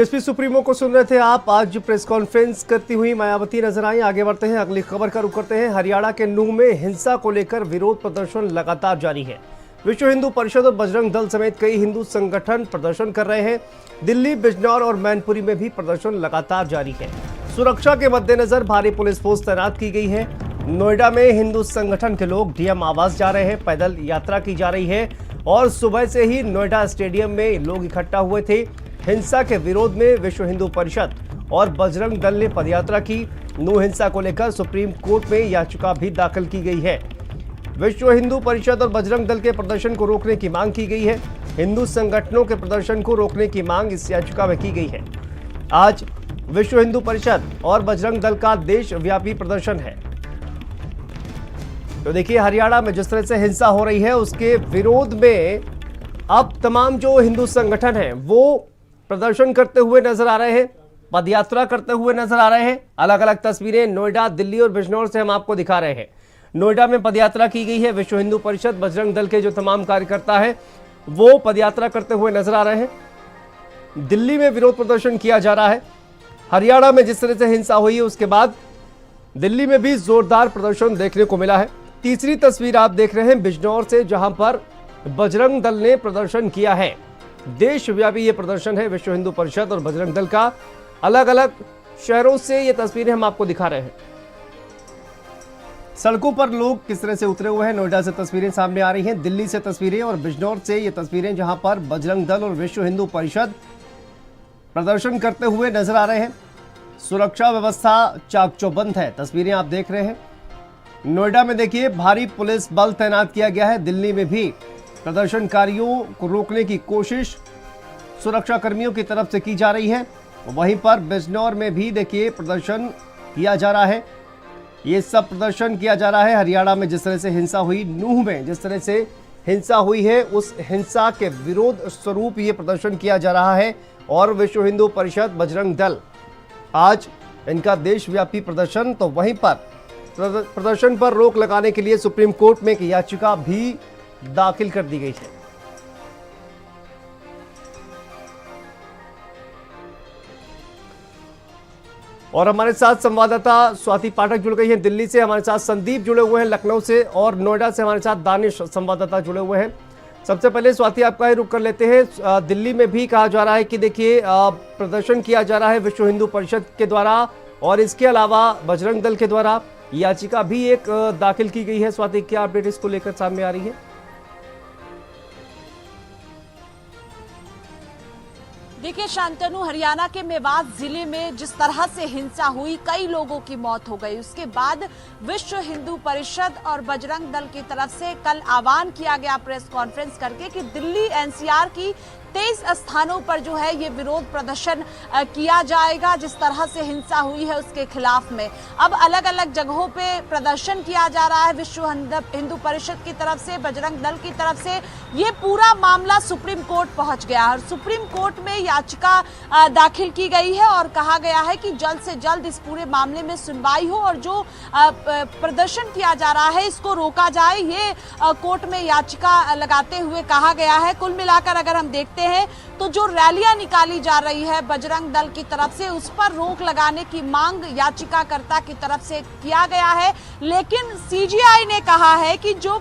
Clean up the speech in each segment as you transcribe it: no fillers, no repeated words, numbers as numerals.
SP supremo को सुन रहे थे आप। आज प्रेस कॉन्फ्रेंस करती हुई मायावती नजर आई। आगे बढ़ते हैं, अगली खबर का रुख करते हैं। हरियाणा के नूंह में हिंसा को लेकर विरोध प्रदर्शन लगातार जारी है। विश्व हिंदू परिषद और बजरंग दल समेत कई हिंदू संगठन प्रदर्शन कर रहे हैं। दिल्ली, बिजनौर और मैनपुरी में भी प्रदर्शन लगातार जारी है। सुरक्षा के मद्देनजर भारी पुलिस फोर्स तैनात की गई है। नोएडा में हिंदू संगठन के लोग डीएम आवास जा रहे हैं, पैदल यात्रा की जा रही है और सुबह से ही नोएडा स्टेडियम में लोग इकट्ठा हुए थे। हिंसा के विरोध में विश्व हिंदू परिषद और बजरंग दल ने पदयात्रा की। नूंह हिंसा को लेकर सुप्रीम कोर्ट में याचिका भी दाखिल की गई है। विश्व हिंदू परिषद और बजरंग दल के प्रदर्शन को रोकने की मांग की गई है। हिंदू संगठनों के प्रदर्शन को रोकने की मांग इस याचिका में की गई है। आज विश्व हिंदू परिषद और बजरंग दल का देशव्यापी प्रदर्शन है। तो देखिए, हरियाणा में जिस तरह से हिंसा हो रही है उसके विरोध में अब तमाम जो हिंदू संगठन हैं वो प्रदर्शन करते हुए नजर आ रहे हैं, पदयात्रा करते हुए नजर आ रहे हैं। अलग अलग तस्वीरें नोएडा, दिल्ली और बिजनौर से हम आपको दिखा रहे हैं। नोएडा में पदयात्रा की गई है। विश्व हिंदू परिषद, बजरंग दल के जो तमाम कार्यकर्ता हैं वो पदयात्रा करते हुए नजर आ रहे हैं। दिल्ली में विरोध प्रदर्शन किया जा रहा है। हरियाणा में जिस तरह से हिंसा हुई है उसके बाद दिल्ली में भी जोरदार प्रदर्शन देखने को मिला है। तीसरी तस्वीर आप देख रहे हैं बिजनौर से, जहां पर बजरंग दल ने प्रदर्शन किया है। देशव्यापी ये प्रदर्शन है विश्व हिंदू परिषद और बजरंग दल का। अलग अलग शहरों से ये तस्वीरें हम आपको दिखा रहे हैं। सड़कों पर लोग किस तरह से उतरे हुए हैं। नोएडा से तस्वीरें सामने आ रही हैं, दिल्ली से तस्वीरें और बिजनौर से ये तस्वीरें, जहां पर बजरंग दल और विश्व हिंदू परिषद प्रदर्शन करते हुए नजर आ रहे हैं। सुरक्षा व्यवस्था चाक चौबंद है, तस्वीरें आप देख रहे हैं। नोएडा में देखिए भारी पुलिस बल तैनात किया गया है। दिल्ली में भी प्रदर्शनकारियों को रोकने की कोशिश सुरक्षा कर्मियों की तरफ से की जा रही है। वहीं पर बिजनौर में भी देखिए प्रदर्शन किया जा रहा है। ये सब प्रदर्शन किया जा रहा है। हरियाणा में जिस तरह से हिंसा हुई, नूंह में जिस तरह से हिंसा हुई है, उस हिंसा के विरोध स्वरूप ये प्रदर्शन किया जा रहा है। और विश्व हिंदू परिषद, बजरंग दल, आज इनका देशव्यापी प्रदर्शन। तो वहीं पर प्रदर्शन पर रोक लगाने के लिए सुप्रीम कोर्ट में एक याचिका भी दाखिल कर दी गई है। और हमारे साथ संवाददाता स्वाति पाठक जुड़ गई हैं दिल्ली से। हमारे साथ संदीप जुड़े हुए हैं लखनऊ से और नोएडा से हमारे साथ दानिश संवाददाता जुड़े हुए हैं। सबसे पहले स्वाति, आपका ही रुख कर लेते हैं। दिल्ली में भी कहा जा रहा है कि देखिए प्रदर्शन किया जा रहा है विश्व हिंदू परिषद के द्वारा और इसके अलावा बजरंग दल के द्वारा याचिका भी एक दाखिल की गई है। स्वाति, क्या अपडेट इसको लेकर सामने आ रही है? देखिए शांतनु, हरियाणा के मेवात जिले में जिस तरह से हिंसा हुई, कई लोगों की मौत हो गई। उसके बाद विश्व हिंदू परिषद और बजरंग दल की तरफ से कल आह्वान किया गया प्रेस कॉन्फ्रेंस करके कि दिल्ली एनसीआर की 23 स्थानों पर जो है ये विरोध प्रदर्शन किया जाएगा। जिस तरह से हिंसा हुई है उसके खिलाफ में अब अलग अलग जगहों पे प्रदर्शन किया जा रहा है। विश्व हिंदू परिषद की तरफ से, बजरंग दल की तरफ से ये पूरा मामला सुप्रीम कोर्ट पहुंच गया है और सुप्रीम कोर्ट में याचिका दाखिल की गई है और कहा गया है कि जल्द से जल्द इस पूरे मामले में सुनवाई हो और जो प्रदर्शन किया जा रहा है इसको रोका जाए। ये कोर्ट में याचिका लगाते हुए कहा गया है। कुल मिलाकर अगर हम देखते हैं तो जो रैलियां निकाली जा रही है बजरंग दल की तरफ से, उस पर रोक लगाने की मांग याचिकाकर्ता की तरफ से किया गया है। लेकिन सीजीआई ने कहा है कि जो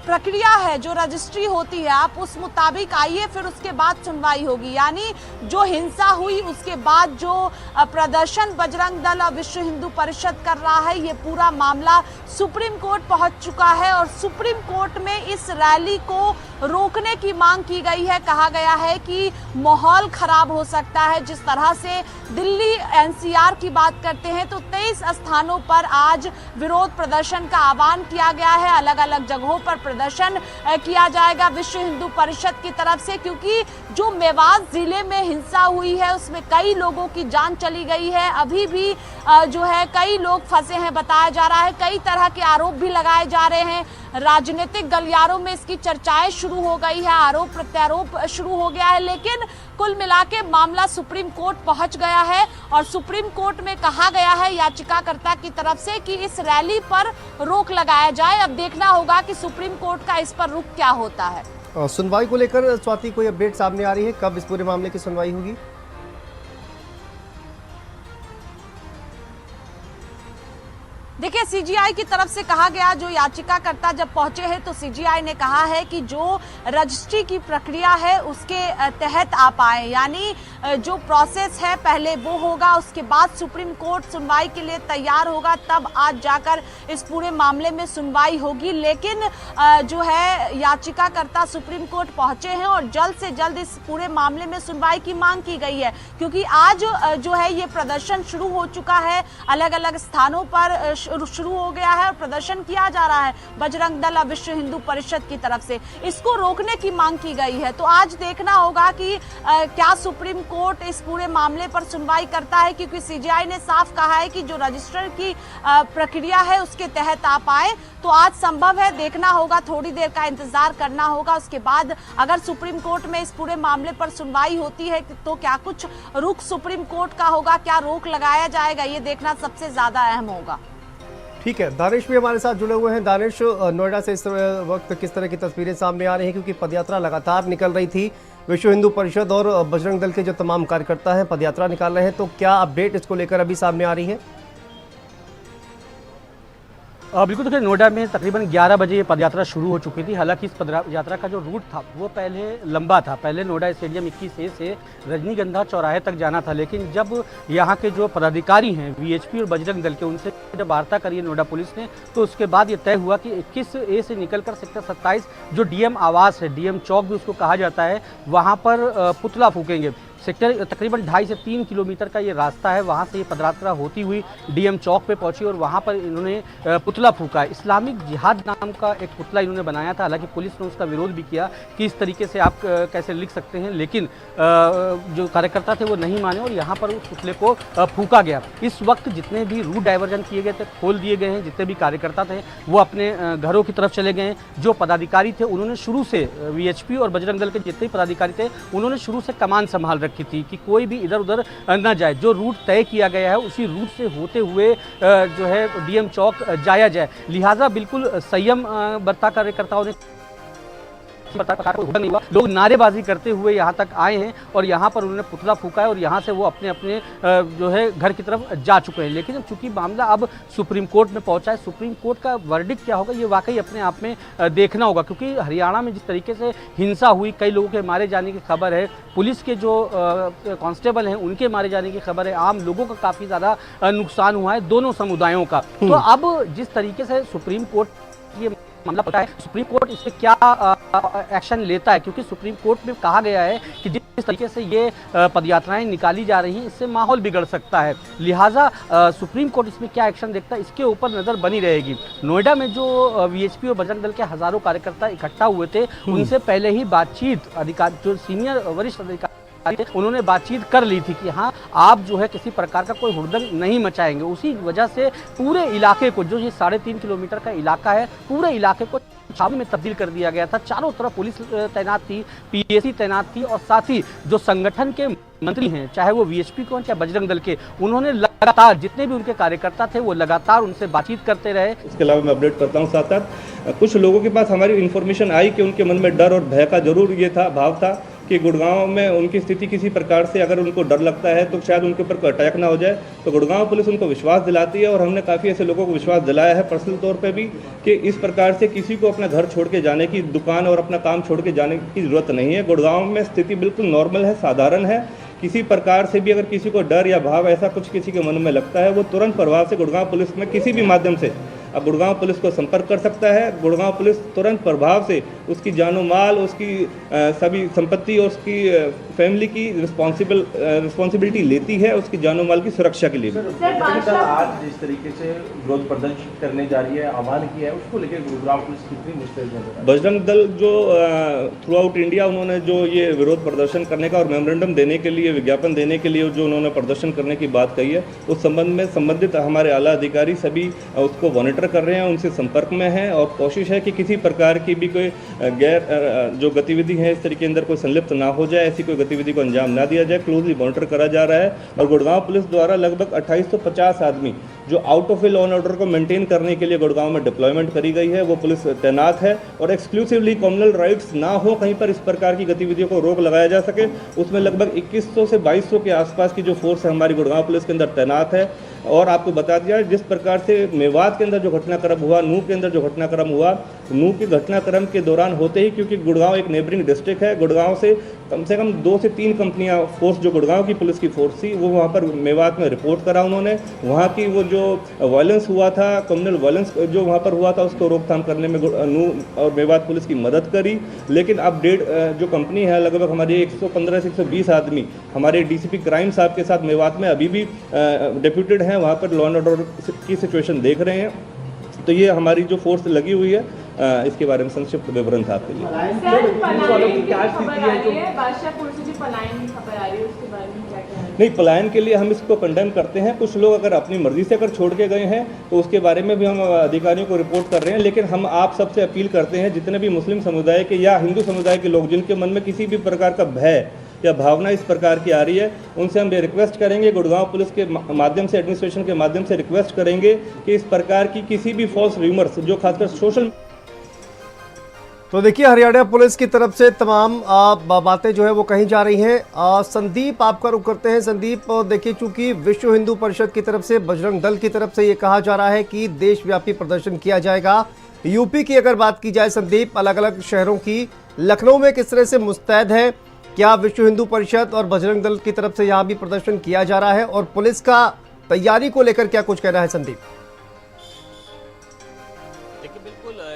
प्रक्रिया है, जो रजिस्ट्री होती है, आप उस मुताबिक आइए, फिर उसके बाद सुनवाई होगी। यानी जो हिंसा हुई उसके बाद जो प्रदर्शन बजरंग दल और विश्व हिंदू परिषद कर रहा है, ये पूरा मामला सुप्रीम कोर्ट पहुंच चुका है और सुप्रीम कोर्ट में इस रैली को रोकने की मांग की गई है। कहा गया है कि माहौल खराब हो सकता है। जिस तरह से दिल्ली एनसीआर की बात करते हैं तो 23 स्थानों पर आज विरोध प्रदर्शन का आह्वान किया गया है। अलग अलग जगहों पर प्रदर्शन किया जाएगा विश्व हिंदू परिषद की तरफ से, क्योंकि जो मेवात जिले में हिंसा हुई है उसमें कई लोगों की जान चली गई है। अभी भी जो है कई लोग फंसे हैं बताया जा रहा है। कई तरह के आरोप भी लगाए जा रहे हैं। राजनीतिक गलियारों में इसकी चर्चाएं शुरू हो गई है, आरोप प्रत्यारोप शुरू हो गया है। लेकिन कुल मिलाके मामला सुप्रीम कोर्ट पहुंच गया है और सुप्रीम कोर्ट में कहा गया है याचिकाकर्ता की तरफ से कि इस रैली पर रोक लगाया जाए। अब देखना होगा कि सुप्रीम कोर्ट का इस पर रुख क्या होता है। सुनवाई को लेकर स्वाति कोई अपडेट सामने आ रही है, कब इस पूरे मामले की सुनवाई होगी? देखिए, सीजीआई की तरफ से कहा गया, जो याचिकाकर्ता जब पहुंचे हैं तो सीजीआई ने कहा है कि जो रजिस्ट्री की प्रक्रिया है उसके तहत आप आए, यानी जो प्रोसेस है पहले वो होगा, उसके बाद सुप्रीम कोर्ट सुनवाई के लिए तैयार होगा, तब आज जाकर इस पूरे मामले में सुनवाई होगी। लेकिन जो है याचिकाकर्ता सुप्रीम कोर्ट पहुंचे हैं और जल्द से जल्द इस पूरे मामले में सुनवाई की मांग की गई है, क्योंकि आज जो है ये प्रदर्शन शुरू हो चुका है, अलग अलग स्थानों पर शुरू हो गया है और प्रदर्शन किया जा रहा है बजरंग दल और विश्व हिंदू परिषद की तरफ से। इसको रोकने की मांग की गई है। तो आज देखना होगा कि क्या सुप्रीम कोर्ट इस पूरे मामले पर सुनवाई करता है, क्योंकि सीजीआई ने साफ कहा है कि जो रजिस्टर की प्रक्रिया है उसके तहत आप आए। तो आज संभव है, देखना होगा, थोड़ी देर का इंतजार करना होगा। उसके बाद अगर सुप्रीम कोर्ट में इस पूरे मामले पर सुनवाई होती है तो क्या कुछ रुख सुप्रीम कोर्ट का होगा, क्या रोक लगाया जाएगा, ये देखना सबसे ज्यादा अहम होगा। ठीक है, दानिश भी हमारे साथ जुड़े हुए हैं। दानिश, नोएडा से इस वक्त किस तरह की तस्वीरें सामने आ रही हैं, क्योंकि पदयात्रा लगातार निकल रही थी, विश्व हिंदू परिषद और बजरंग दल के जो तमाम कार्यकर्ता हैं पदयात्रा निकाल रहे हैं, तो क्या अपडेट इसको लेकर अभी सामने आ रही है? बिल्कुल, देखिए नोएडा में तकरीबन 11 बजे ये पदयात्रा शुरू हो चुकी थी। हालांकि इस पदयात्रा का जो रूट था वो पहले लंबा था, पहले नोएडा स्टेडियम 21A से रजनीगंधा चौराहे तक जाना था। लेकिन जब यहाँ के जो पदाधिकारी हैं वीएचपी और बजरंग दल के, उनसे जब वार्ता करी है नोएडा पुलिस ने, तो उसके बाद ये तय हुआ कि 21A से निकलकर सेक्टर 27 जो डीएम आवास है, डीएम चौक भी उसको कहा जाता है, वहाँ पर पुतला फूकेंगे। सेक्टर तकरीबन 2.5 से 3 किलोमीटर का ये रास्ता है, वहाँ से ये पदयात्रा होती हुई डीएम चौक पे पहुंची और वहाँ पर इन्होंने पुतला फूका। इस्लामिक जिहाद नाम का एक पुतला इन्होंने बनाया था। हालांकि पुलिस ने उसका विरोध भी किया कि इस तरीके से आप कैसे लिख सकते हैं, लेकिन जो कार्यकर्ता थे वो नहीं माने और यहाँ पर उस पुतले को फूका गया। इस वक्त जितने भी रूट डाइवर्जन किए गए थे खोल दिए गए हैं, जितने भी कार्यकर्ता थे वो अपने घरों की तरफ चले गए। जो पदाधिकारी थे उन्होंने शुरू से, वीएचपी और बजरंग दल के जितने पदाधिकारी थे उन्होंने शुरू से कमान संभाल रखी थी कि कोई भी इधर उधर न जाए। जो रूट तय किया गया है उसी रूट से होते हुए जो है डीएम चौक जाया जाए। लिहाजा बिल्कुल संयम बरता कार्यकर्ताओं ने नहीं हुआ, लोग नारेबाजी करते हुए यहाँ तक आए हैं और यहाँ पर उन्होंने पुतला फूका है और यहाँ से वो अपने अपने जो है घर की तरफ जा चुके हैं। लेकिन चूंकि मामला अब सुप्रीम कोर्ट में पहुंचा है, सुप्रीम कोर्ट का वर्डिक्ट क्या होगा ये वाकई अपने आप में देखना होगा, क्योंकि हरियाणा में जिस तरीके से हिंसा हुई, कई लोगों के मारे जाने की खबर है, पुलिस के जो कांस्टेबल हैं उनके मारे जाने की खबर है, आम लोगों का काफ़ी ज़्यादा नुकसान हुआ है दोनों समुदायों का। तो अब जिस तरीके से सुप्रीम कोर्ट ये मामला पता है, सुप्रीम कोर्ट इस पर क्या एक्शन लेता है, क्योंकि सुप्रीम कोर्ट में कहा गया है कि जिस तरीके से ये पदयात्राएं निकाली जा रही हैं इससे माहौल बिगड़ सकता है। लिहाजा सुप्रीम कोर्ट इसमें क्या एक्शन देखता है इसके ऊपर नज़र बनी रहेगी। नोएडा में जो वीएचपी और बजरंग दल के हज़ारों कार्यकर्ता इकट्ठा हुए थे, उनसे पहले ही बातचीत अधिकारी, जो सीनियर वरिष्ठ अधिकारी उन्होंने बातचीत कर ली थी कि हाँ आप जो है किसी प्रकार का कोई हुड़दंग नहीं मचाएंगे। उसी वजह से पूरे इलाके को, जो ये 3.5 किलोमीटर का इलाका है, पूरे इलाके को छावनी में तब्दील कर दिया गया था। चारों तरफ पुलिस तैनात थी, पीएसी तैनात थी और साथ ही जो संगठन के मंत्री हैं, चाहे वो वीएचपी को चाहे बजरंग दल के, उन्होंने लगातार जितने भी उनके कार्यकर्ता थे वो लगातार उनसे बातचीत करते रहे। इसके अलावा मैं अपडेट करता हूँ, साथ साथ कुछ लोगों के पास हमारी इन्फॉर्मेशन आई कि उनके मन में डर और भय का जरूर ये था, भाव था कि गुड़गांव में उनकी स्थिति किसी प्रकार से अगर उनको डर लगता है तो शायद उनके ऊपर अटैक ना हो जाए। तो गुड़गांव पुलिस उनको विश्वास दिलाती है और हमने काफ़ी ऐसे लोगों को विश्वास दिलाया है पर्सनल तौर पे भी कि इस प्रकार से किसी को अपना घर छोड़ के जाने की, दुकान और अपना काम छोड़ के जाने की ज़रूरत नहीं है। गुड़गांव में स्थिति बिल्कुल नॉर्मल है, साधारण है। किसी प्रकार से भी अगर किसी को डर या भाव ऐसा कुछ किसी के मन में लगता है, वो तुरंत प्रभाव से गुड़गांव पुलिस में किसी भी माध्यम से अब गुड़गांव पुलिस को संपर्क कर सकता है। गुड़गांव पुलिस तुरंत प्रभाव से उसकी जानो माल, उसकी सभी संपत्ति और उसकी फैमिली की रिस्पॉन्सिबिलिटी लेती है, उसकी जानो माल की सुरक्षा के लिए। सर, आज जिस तरीके से विरोध प्रदर्शन करने जा रही है, आह्वान किया है, उसको लेकर गुड़गांव पुलिस कितनी मुस्तैद है? बजरंग दल जो थ्रू आउट इंडिया उन्होंने जो ये विरोध प्रदर्शन करने का और मेमोरेंडम देने के लिए, विज्ञापन देने के लिए जो उन्होंने प्रदर्शन करने की बात कही है, उस संबंध में संबंधित हमारे आला अधिकारी सभी उसको मॉनिटर मॉनिटर कर रहे हैं, उनसे संपर्क में हैं और कोशिश है कि किसी प्रकार की भी कोई गैर जो गतिविधि है इस तरीके के अंदर कोई संलिप्त ना हो जाए, ऐसी कोई गतिविधि को अंजाम ना दिया जाए। क्लोजली मॉनिटर करा जा रहा है और गुड़गांव पुलिस द्वारा लगभग 2850 आदमी जो out of law and order को मेंटेन करने के लिए गुड़गांव में डिप्लॉयमेंट करी गई है, वो पुलिस तैनात है और एक्सक्लूसिवली कम्युनल राइट्स ना हो, कहीं पर इस प्रकार की गतिविधियों को रोक लगाया जा सके, उसमें लगभग 2100 से 2200 के आसपास की जो फोर्स है हमारी गुड़गांव पुलिस के अंदर तैनात है। और आपको बता दिया जिस प्रकार से मेवात के अंदर जो घटनाक्रम हुआ, नूह के अंदर जो घटनाक्रम हुआ, नूह के घटनाक्रम के दौरान होते ही, क्योंकि गुड़गांव एक नेबरिंग डिस्ट्रिक्ट है, गुड़गांव से कम 2 से 3 कंपनियां फोर्स जो गुड़गांव की पुलिस की फोर्स थी वो वहाँ पर मेवात में रिपोर्ट करा उन्होंने। वहाँ की वो जो वायलेंस हुआ था, कम्युनल वायलेंस जो वहाँ पर हुआ था, उसको रोकथाम करने में नूह और मेवात पुलिस की मदद करी। लेकिन अब जो कंपनी है लगभग हमारी 115 से 120 आदमी हमारे डीसीपी क्राइम साहब के साथ मेवात में अभी भी डिप्यूटेड हैं, वहाँ पर लॉ एंड ऑर्डर की सिचुएशन देख रहे हैं। तो ये हमारी जो फोर्स लगी हुई है, इसके बारे में संक्षिप्त विवरण था आपके लिए। नहीं, पलायन के लिए हम इसको कंडेम करते हैं। कुछ लोग अगर अपनी मर्जी से अगर छोड़ के गए हैं तो उसके बारे में भी हम अधिकारियों को रिपोर्ट कर रहे हैं। लेकिन हम आप सबसे अपील करते हैं, जितने भी मुस्लिम समुदाय के या हिंदू समुदाय के लोग जिनके मन में किसी भी प्रकार का भय या भावना इस प्रकार की आ रही है, उनसे हम ये रिक्वेस्ट करेंगे, गुड़गांव पुलिस के माध्यम से, एडमिनिस्ट्रेशन के माध्यम से रिक्वेस्ट करेंगे कि इस प्रकार की किसी भी फॉल्स र्यूमर्स जो खासकर सोशल। तो देखिए, हरियाणा पुलिस की तरफ से तमाम बातें जो है वो कही जा रही हैं। संदीप, आपका रुख करते हैं। संदीप, देखिए, चूंकि विश्व हिंदू परिषद की तरफ से, बजरंग दल की तरफ से ये कहा जा रहा है कि देशव्यापी प्रदर्शन किया जाएगा। यूपी की अगर बात की जाए संदीप, अलग अलग शहरों की, लखनऊ में किस तरह से मुस्तैद है? क्या विश्व हिंदू परिषद और बजरंग दल की तरफ से यहाँ भी प्रदर्शन किया जा रहा है? और पुलिस का तैयारी को लेकर क्या कुछ कहना है संदीप?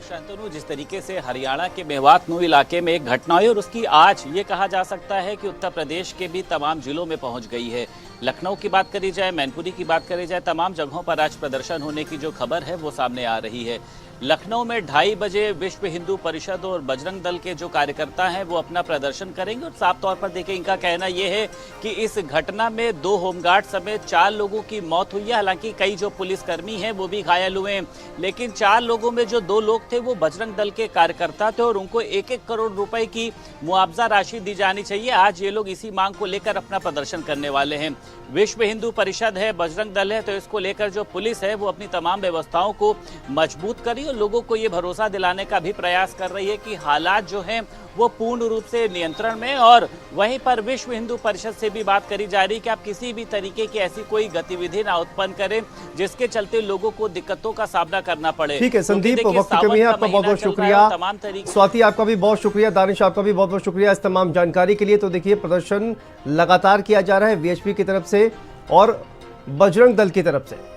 शांतनु, जिस तरीके से हरियाणा के मेवात नूह इलाके में एक घटना हुई और उसकी आज ये कहा जा सकता है कि उत्तर प्रदेश के भी तमाम जिलों में पहुंच गई है। लखनऊ की बात करी जाए, मैनपुरी की बात करी जाए, तमाम जगहों पर आज प्रदर्शन होने की जो खबर है वो सामने आ रही है। लखनऊ में 2:30 बजे विश्व हिंदू परिषद और बजरंग दल के जो कार्यकर्ता हैं वो अपना प्रदर्शन करेंगे और साफ तौर पर देखिए, इनका कहना यह है कि इस घटना में 2 होमगार्ड समेत 4 लोगों की मौत हुई है। हालांकि कई जो पुलिसकर्मी हैं वो भी घायल हुए हैं, लेकिन 4 लोगों में जो 2 लोग थे वो बजरंग दल के कार्यकर्ता थे और उनको 1-1 करोड़ रुपए की मुआवजा राशि दी जानी चाहिए। आज ये लोग इसी मांग को लेकर अपना प्रदर्शन करने वाले हैं। विश्व हिंदू परिषद है, बजरंग दल है, तो इसको लेकर जो पुलिस है वो अपनी तमाम व्यवस्थाओं को मजबूत करी और लोगों को ये भरोसा दिलाने का भी प्रयास कर रही है कि हालात जो हैं वो पूर्ण रूप से नियंत्रण में। और वहीं पर विश्व हिंदू परिषद से भी बात करी जा रही है कि आप किसी भी तरीके की ऐसी कोई गतिविधि ना उत्पन्न करें जिसके चलते लोगों को दिक्कतों का सामना करना पड़े। ठीक है संदीप, वक्त की कमी है, आपका बहुत बहुत शुक्रिया। तमाम तरीके, स्वाति आपका भी बहुत शुक्रिया, दानिश आपका भी बहुत बहुत शुक्रिया इस तमाम जानकारी के लिए। तो देखिए, प्रदर्शन लगातार किया जा रहा है वीएचपी की तरफ से और बजरंग दल की तरफ से।